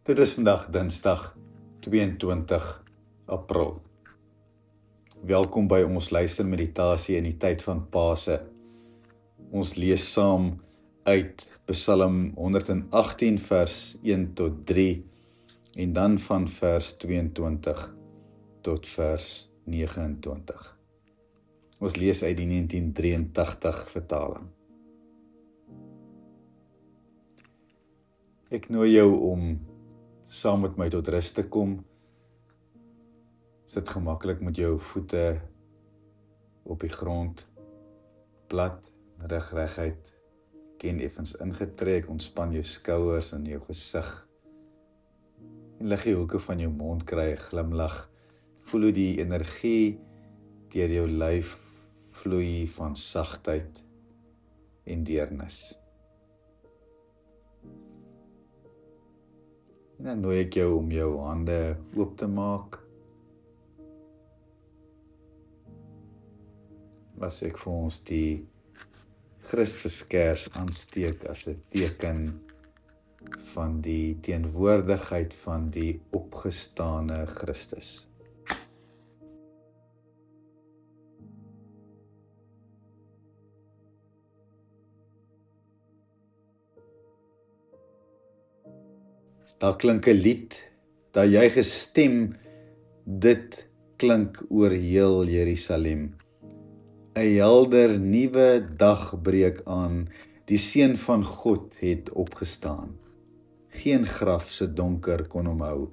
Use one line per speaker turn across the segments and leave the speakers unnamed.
Dit is vandag Dinsdag 22 April. Welkom by ons luistermeditasie in die tyd van Paase. Ons lees saam uit Psalm 118 vers 1 tot 3 en dan van vers 22 tot vers 29. Ons lees uit die 1983 vertaling. Ek nooi jou om saam met my tot rus te kom. Sit gemaklik met jou voete op die grond, plat, reguit, ken effens ingetrek, ontspan jou skouers en jou gesig. En lig die hoeke van jou mond, kry 'n glimlag. Voel hoe die energie deur jou lyf vloei van sagtheid en deernis. En dan nooi ek jou om jou hande oop te maak. Was ek vir ons die Christuskers aansteek as 'n teken van die teenwoordigheid van die opgestane Christus. Daar klink 'n lied, dat jy gestem, dit klink oor heel Jerusalem. 'n helder nuwe dag breek aan, die Seun van God het opgestaan. Geen graf se donker kon hom hou.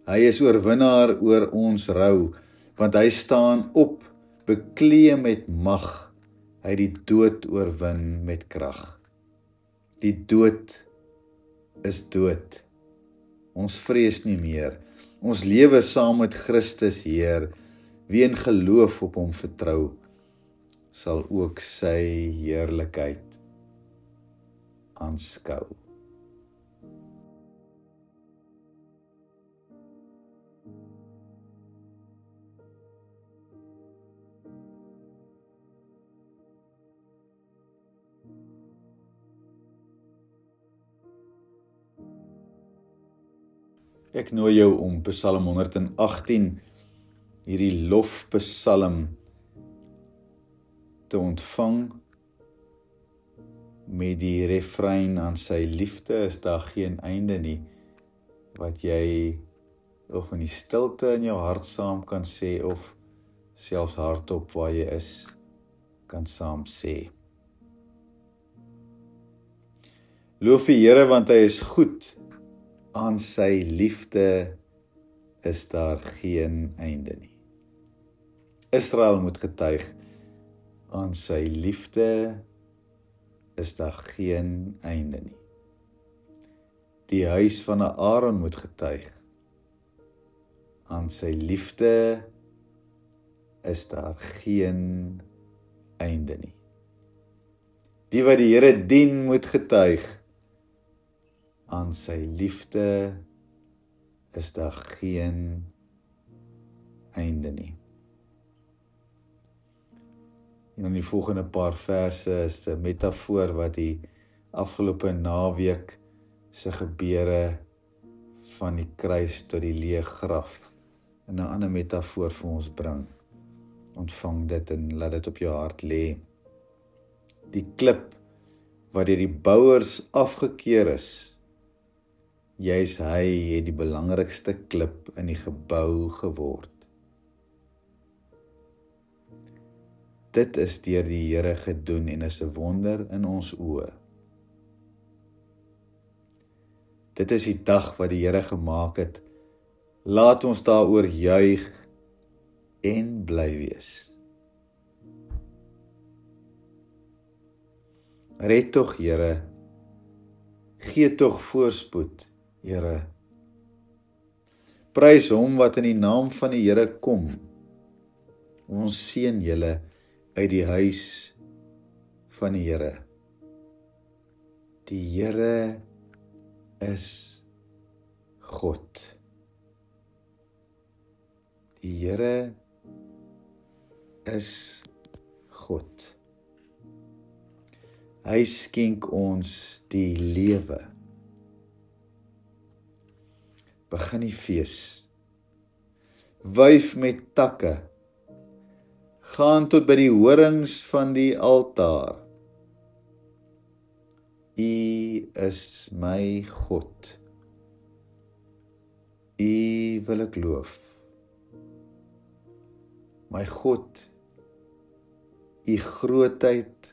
Hy is oorwinnaar oor ons rou, want hy staan op, bekleë met mag, hy die dood oorwin met krag. Die dood is dood. Ons vrees nie meer. Ons lewe saam met Christus Heer. Wie in geloof op hom vertrou, sal ook sy heerlikheid aanskou. Ek nooi jou om Psalm 118, hierdie lofpsalm, te ontvang met die refrein: aan sy liefde is daar geen einde nie, wat jy of in die stilte in jou hart saam kan sê, of selfs hardop waar jy is, kan saam sê. Loof die Here, want hy is goed, aan sy liefde is daar geen einde nie. Israel moet getuig, aan sy liefde is daar geen einde nie. Die huis van Aaron moet getuig, aan sy liefde is daar geen einde nie. Die wat die Here dien moet getuig, aan sy liefde is daar geen einde nie. En in die volgende paar verse is 'n metafoor wat die afgelope naweek se gebeure van die kruis tot die leë graf in 'n ander metafoor vir ons bring. Ontvang dit en laat dit op jou hart lê. Die klip wat deur die bouers afgekeur is, juis hy het die belangrikste klip in die gebou geword. Dit is deur die Here gedoen en is 'n wonder in ons oë. Dit is die dag wat die Here gemaak het. Laat ons daaroor juig en bly wees. Red tog, Here. Gee tog voorspoed, Here. Prys hom wat in die naam van die Here kom. Ons seën julle uit die huis van die Here. Die Here is God. Die Here is God. Hy skenk ons die lewe. begin die fees. Wuif met takke, gaan tot by die horings van die altaar. U is my God. U wil ek loof. My God, U grootheid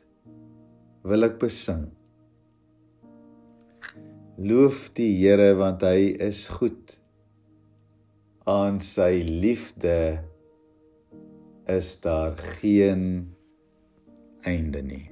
wil ek besing. Loof die Here, want Hy is goed. Aan sy liefde is daar geen einde nie.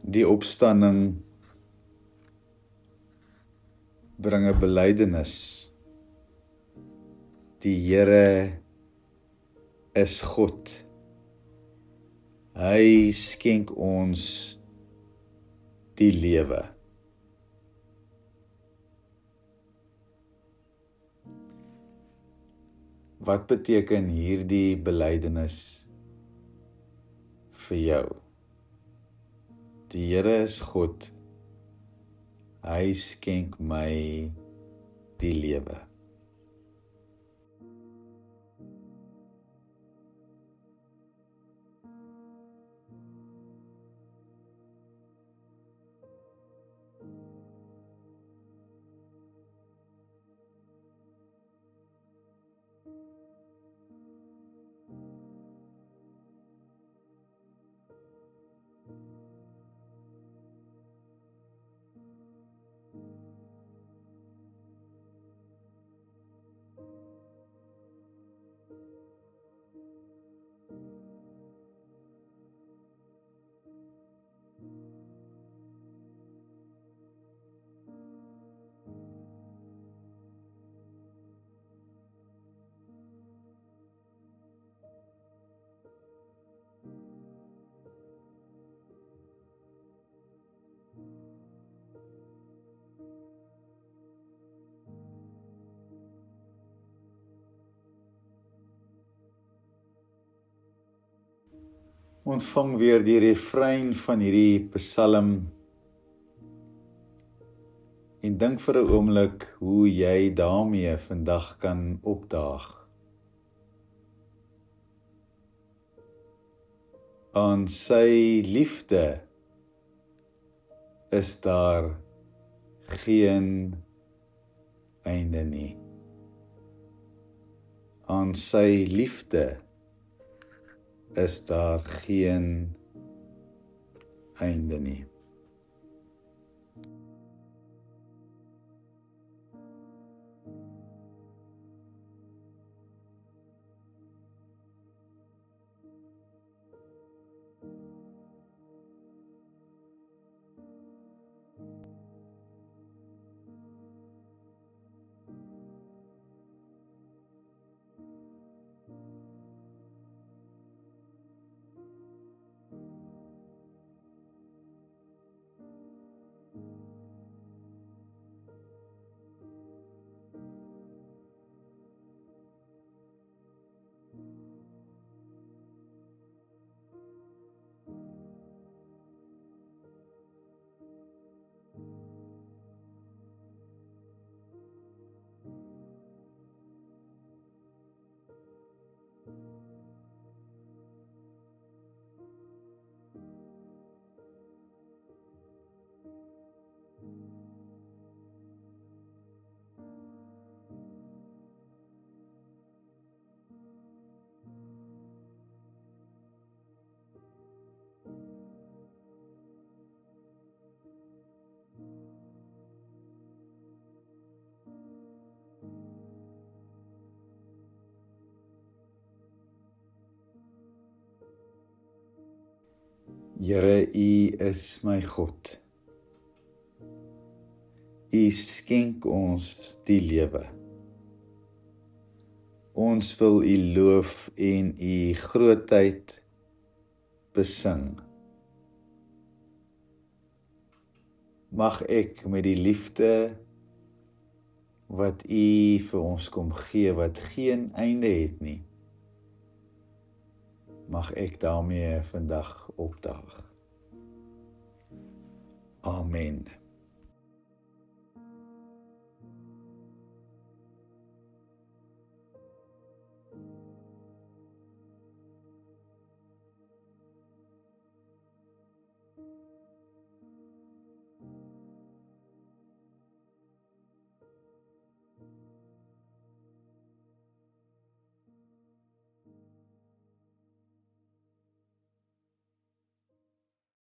Die opstanding bring 'n belydenis. Die Here is God. Hy skenk ons die lewe. Wat beteken hierdie belydenis vir jou? Die Here is God. Hy skenk my die lewe. Ontvang weer die refrein van hierdie psalm en dink vir 'n oomblik hoe jy daarmee vandag kan opdaag. Aan sy liefde is daar geen einde nie. Aan sy liefde is daar geen einde nie. Here, U is my God. U skenk ons die lewe. Ons wil U loof en U grootheid besing. Mag ek met die liefde wat U vir ons kom gee, wat geen einde het nie, mag ek daarmee vandag opdaag. Amen.